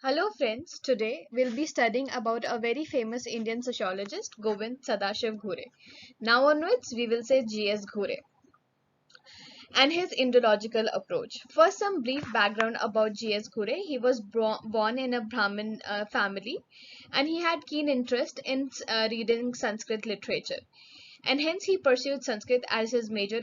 Hello friends, today we'll be studying about a very famous Indian sociologist, Govind Sadashiv Ghurye. Now onwards, we will say G.S. Ghurye and his Indological approach. First, some brief background about G.S. Ghurye. He was born in a Brahmin family and he had keen interest in reading Sanskrit literature. And hence he pursued Sanskrit as his major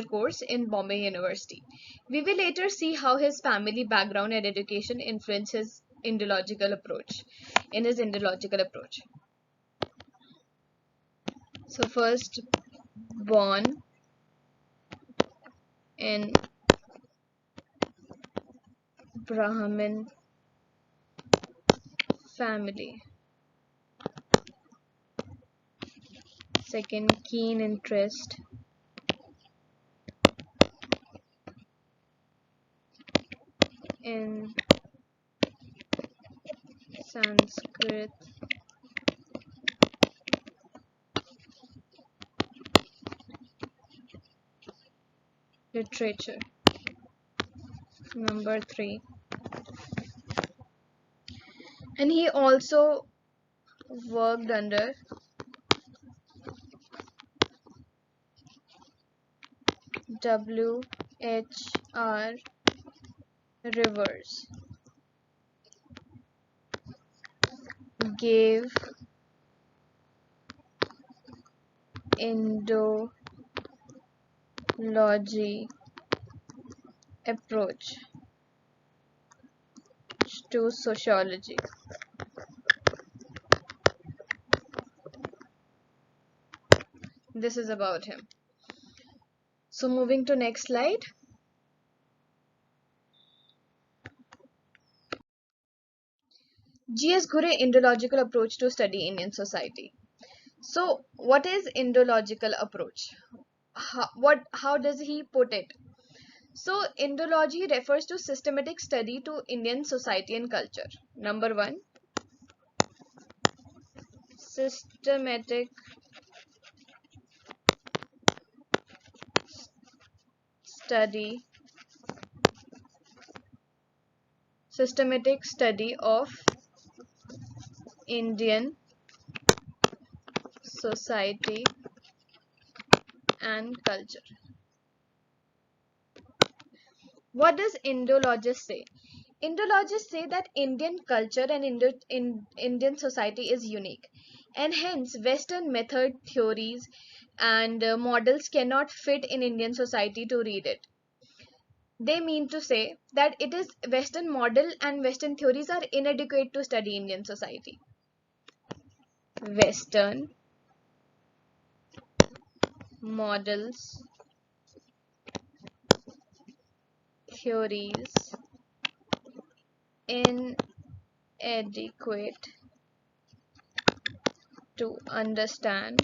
course in Bombay University. We will later see how his family background and education influenced his Indological approach. So first, born in Brahmin family. Second, keen interest in Sanskrit literature. Number 3. And he also worked under W.H.R. Rivers, gave Indology approach to sociology. This is about him. So moving to next slide. G.S. Ghurye Indological approach to study Indian society. So what is Indological approach? How does he put it? So Indology refers to systematic study to Indian society and culture. Number 1, systematic study of Indian society and culture. What does Indologists say? Indologists say that Indian culture and Indian society is unique, and hence Western method theories and models cannot fit in Indian society to read it. They mean to say that it is Western model and Western theories are inadequate to study Indian society. Western models, theories, inadequate to understand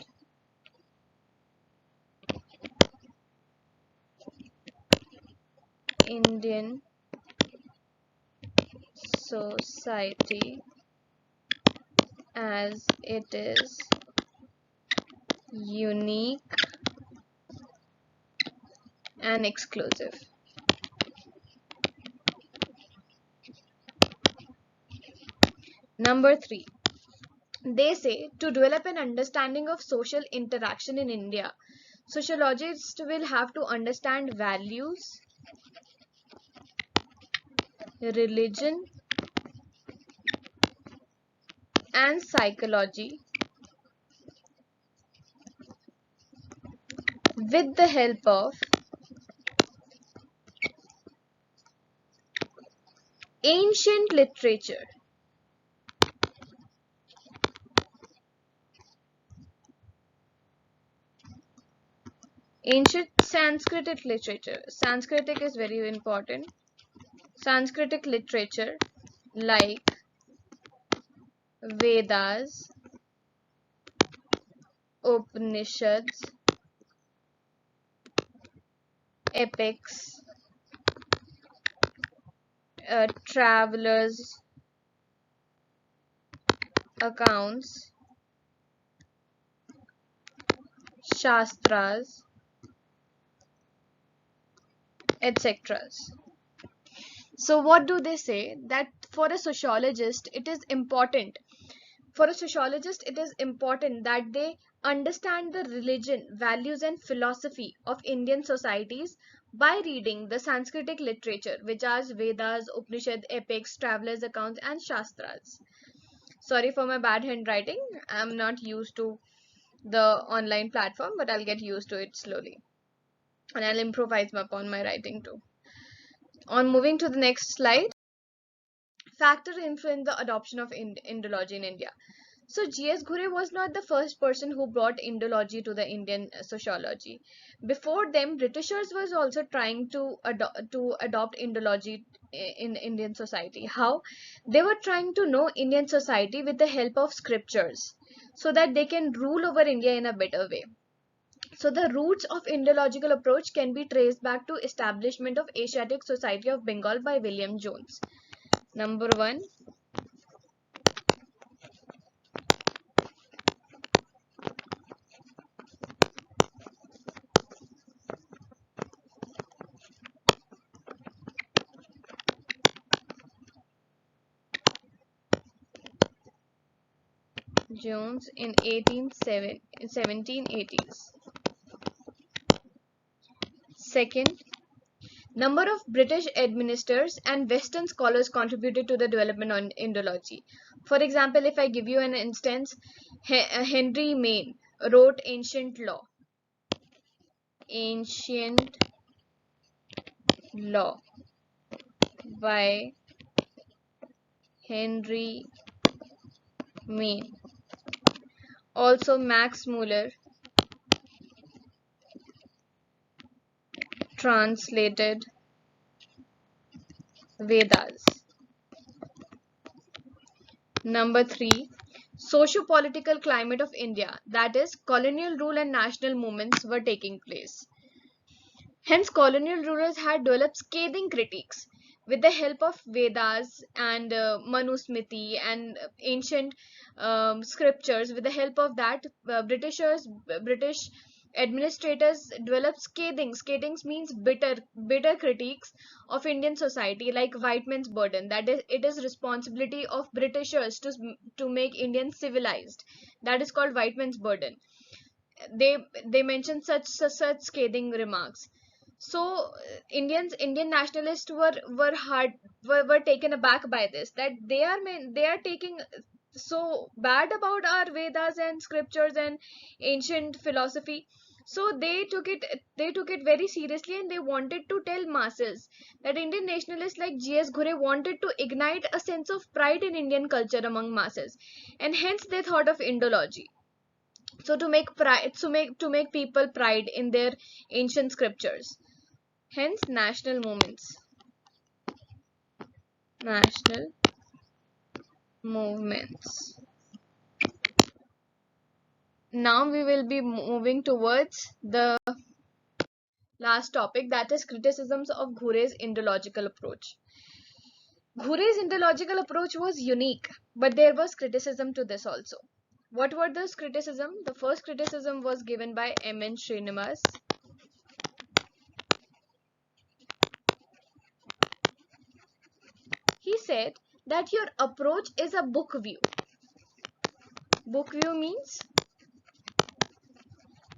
Indian society as it is unique and exclusive. Number 3. They say to develop an understanding of social interaction in India, sociologists will have to understand values, religion, and psychology with the help of ancient literature. Ancient Sanskritic literature. Sanskritic is very important. Sanskritic literature like Vedas, Upanishads, epics, travelers' accounts, shastras, etc. So what do they say? That for a sociologist it is important, that they understand the religion, values and philosophy of Indian societies by reading the Sanskritic literature, which are Vedas, Upanishad, epics, travelers accounts and Shastras. Sorry for my bad handwriting. I'm not used to the online platform, but I'll get used to it slowly. And I'll improvise upon my writing too. On moving to the next slide, factor influence the adoption of Indology in India. So G.S. Ghurye was not the first person who brought Indology to the Indian sociology. Before them, Britishers was also trying to adopt Indology in Indian society. How? They were trying to know Indian society with the help of scriptures, so that they can rule over India in a better way. So the roots of Indological approach can be traced back to establishment of Asiatic Society of Bengal by William Jones. Number 1. Jones in 1780s. Second, number of British administrators and Western scholars contributed to the development of Indology. For example, if I give you an instance, Henry Maine wrote Ancient Law. Ancient Law by Henry Maine. Also, Max Muller translated Vedas. Number 3, socio-political climate of India, that is, colonial rule and national movements were taking place. Hence, colonial rulers had developed scathing critiques with the help of Vedas and Manusmriti and ancient scriptures. With the help of that, British administrators developed scathing. Scathing means bitter critiques of Indian society, like white man's burden. That is, it is responsibility of Britishers to make Indians civilized. That is called white man's burden. They mention such scathing remarks. So Indian nationalists were taken aback by this, that they are taking so bad about our Vedas and scriptures and ancient philosophy. So they took it very seriously, and they wanted to tell masses that Indian nationalists like G.S. Ghurye wanted to ignite a sense of pride in Indian culture among masses, and hence they thought of Indology. So to make people pride in their ancient scriptures. Hence national movements. National movements. Now we will be moving towards the last topic, that is criticisms of Ghurye's Indological approach. Ghurye's Indological approach was unique, but there was criticism to this also. What were those criticism? The first criticism was given by M.N. Srinivas. He said that your approach is a book view. Book view means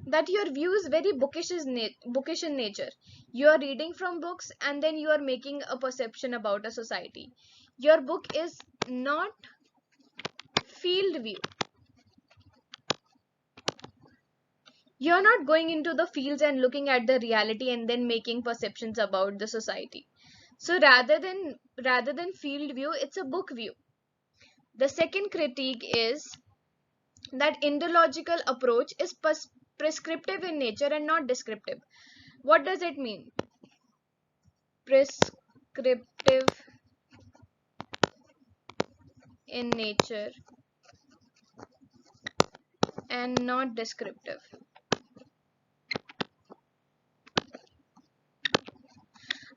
that your view is very bookish in nature. You are reading from books and then you are making a perception about a society. Your book is not field view. You are not going into the fields and looking at the reality and then making perceptions about the society. So rather than field view, it's a book view. The second critique is that Indological approach is prescriptive in nature and not descriptive. What does it mean? Prescriptive in nature and not descriptive.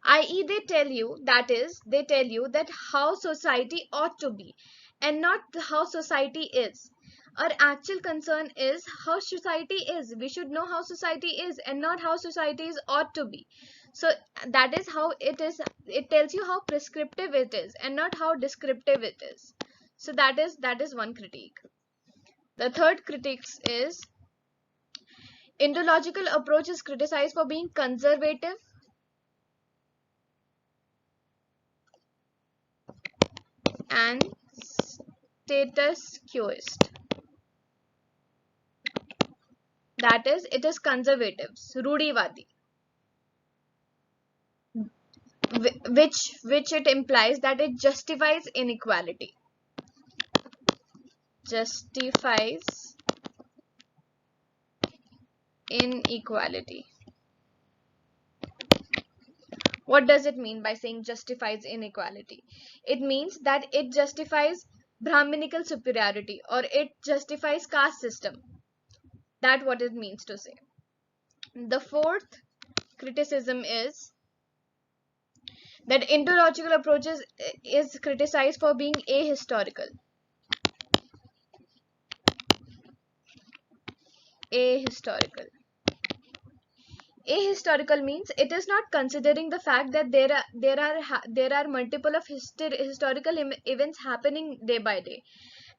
I.e., they tell you that how society ought to be and not how society is. Our actual concern is how society is. We should know how society is and not how societies ought to be. So that is how it is. It tells you how prescriptive it is and not how descriptive it is. So that is one critique. The third critique is Indological approach is criticized for being conservative and status quoist. That is, it is conservatives, Rudivadi, which it implies that it justifies inequality. Justifies inequality. What does it mean by saying justifies inequality? It means that it justifies Brahminical superiority, or it justifies caste system. That's what it means to say. The fourth criticism is that Indological approaches is criticized for being ahistorical. Ahistorical. Ahistorical means it is not considering the fact that there are multiple of historical events happening day by day,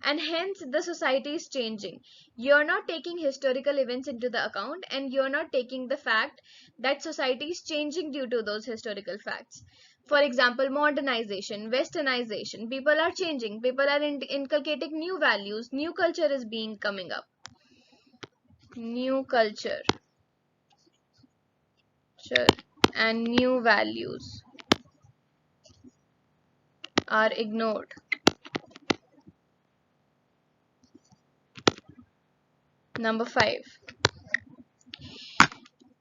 and hence the society is changing. You're not taking historical events into the account, and you're not taking the fact that society is changing due to those historical facts. For example, modernization, westernization, people are changing, people are inculcating new values, new culture is being coming up, new culture. Sure. And new values are ignored. Number 5.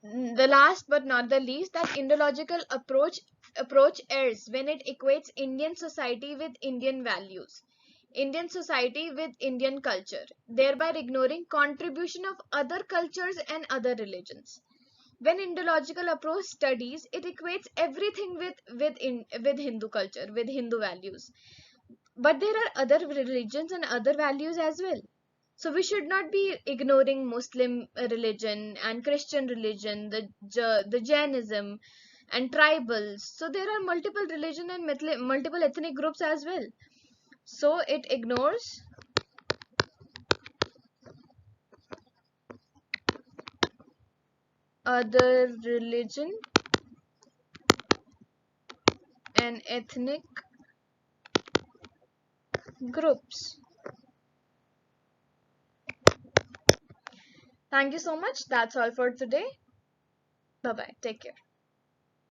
The last but not the least, that Indological approach errs when it equates Indian society with Indian values, Indian society with Indian culture, thereby ignoring contribution of other cultures and other religions. When Indological approach studies, it equates everything with Hindu culture, with Hindu values. But there are other religions and other values as well. So we should not be ignoring Muslim religion and Christian religion, the Jainism and tribals. So there are multiple religion and multiple ethnic groups as well. So it ignores other religion and ethnic groups. Thank you so much. That's all for today. Bye bye. Take care.